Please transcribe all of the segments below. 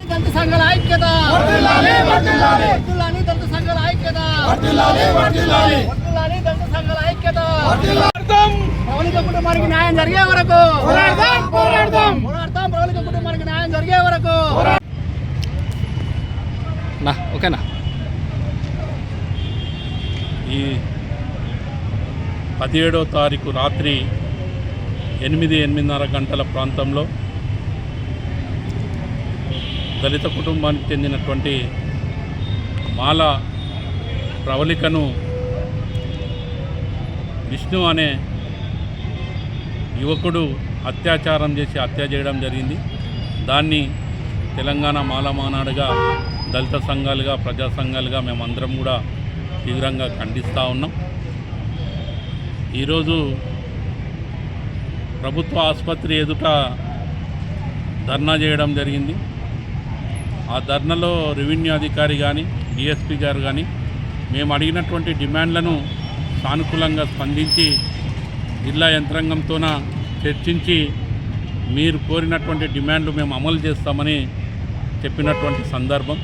దంత సంఘాల ఐక్యత, దంత సంఘాల ఐక్యత, దంత సంఘాల ఐక్యత. ప్రవళిక కుటుంబానికి న్యాయం జరిగే వరకు పోరాడతాం. ప్రవళిక కుటుంబానికి న్యాయం జరిగే వరకు. ఓకేనా? ఈ 17వ తారీఖు రాత్రి 8-8:30 గంటల ప్రాంతంలో దళిత కుటుంబానికి చెందినటువంటి మాల ప్రవళికను విష్ణు అనే యువకుడు అత్యాచారం చేసి హత్య చేయడం జరిగింది. దాన్ని తెలంగాణ మాల మానాడుగా, దళిత సంఘాలుగా, ప్రజా సంఘాలుగా మేమందరం కూడా తీవ్రంగా ఖండిస్తూ ఉన్నాం. ఈరోజు ప్రభుత్వ ఆసుపత్రి ఎదుట ధర్నా చేయడం జరిగింది. ఆ ధర్నాలో రెవెన్యూ అధికారి కానీ, డిఎస్పీ గారు కానీ మేము అడిగినటువంటి డిమాండ్లను సానుకూలంగా స్పందించి జిల్లా యంత్రాంగంతోన చర్చించి మీరు కోరినటువంటి డిమాండ్లు మేము అమలు చేస్తామని చెప్పినటువంటి సందర్భం.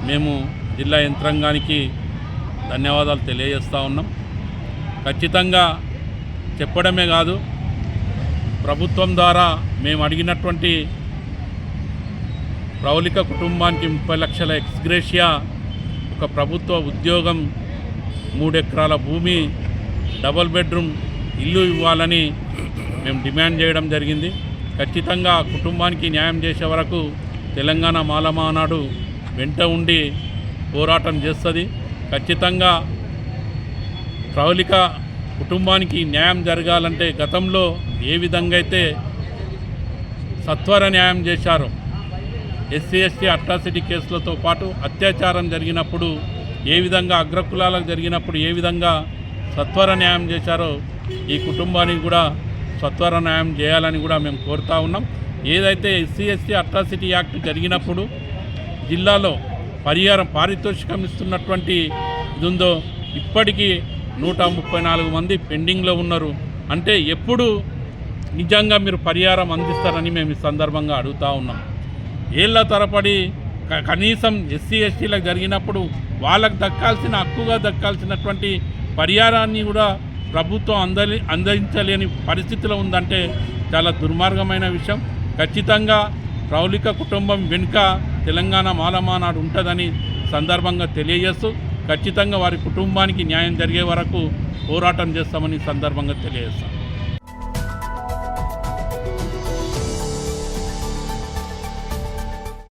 మేము జిల్లా యంత్రాంగానికి ధన్యవాదాలు తెలియజేస్తూ ఉన్నాం. ఖచ్చితంగా చెప్పడమే కాదు, ప్రభుత్వం ద్వారా మేము అడిగినటువంటి ప్రవళిక కుటుంబానికి 30 లక్షల ఎక్స్గ్రేషియా, ఒక ప్రభుత్వ ఉద్యోగం, 3 ఎకరాల భూమి, డబుల్ బెడ్రూమ్ ఇల్లు ఇవ్వాలని మేము డిమాండ్ చేయడం జరిగింది. ఖచ్చితంగా కుటుంబానికి న్యాయం చేసే వరకు తెలంగాణ మాల మానాడు వెంట ఉండి పోరాటం చేస్తుంది. ఖచ్చితంగా ప్రవళిక కుటుంబానికి న్యాయం జరగాలంటే గతంలో ఏ విధంగా అయితే సత్వర న్యాయం చేశారో, ఎస్సీ ఎస్టీ అట్రాసిటీ కేసులతో పాటు అత్యాచారం జరిగినప్పుడు ఏ విధంగా, అగ్రకులాలకు జరిగినప్పుడు ఏ విధంగా సత్వర న్యాయం చేశారో ఈ కుటుంబానికి కూడా సత్వర న్యాయం చేయాలని కూడా మేము కోరుతూ ఉన్నాం. ఏదైతే ఎస్సీ ఎస్టీ అట్రాసిటీ యాక్ట్ జరిగినప్పుడు జిల్లాలో పారితోషికం ఇస్తున్నటువంటి ఇది ఉందో, ఇప్పటికీ 134 మంది పెండింగ్లో ఉన్నారు. అంటే ఎప్పుడు నిజంగా మీరు పరిహారం అందిస్తారని మేము ఈ సందర్భంగా అడుగుతూ ఉన్నాం. ఏళ్ల తరబడి కనీసం ఎస్సీ ఎస్టీలకు జరిగినప్పుడు వాళ్ళకు దక్కాల్సిన, హక్కుగా దక్కాల్సినటువంటి పరిహారాన్ని కూడా ప్రభుత్వం అందించలేని పరిస్థితిలో ఉందంటే చాలా దుర్మార్గమైన విషయం. ఖచ్చితంగా ప్రవళిక కుటుంబం వెనుక తెలంగాణ మాల మానాడు ఉంటుందని సందర్భంగా తెలియజేస్తూ ఖచ్చితంగా వారి కుటుంబానికి న్యాయం జరిగే వరకు పోరాటం చేస్తామని సందర్భంగా తెలియజేస్తాం.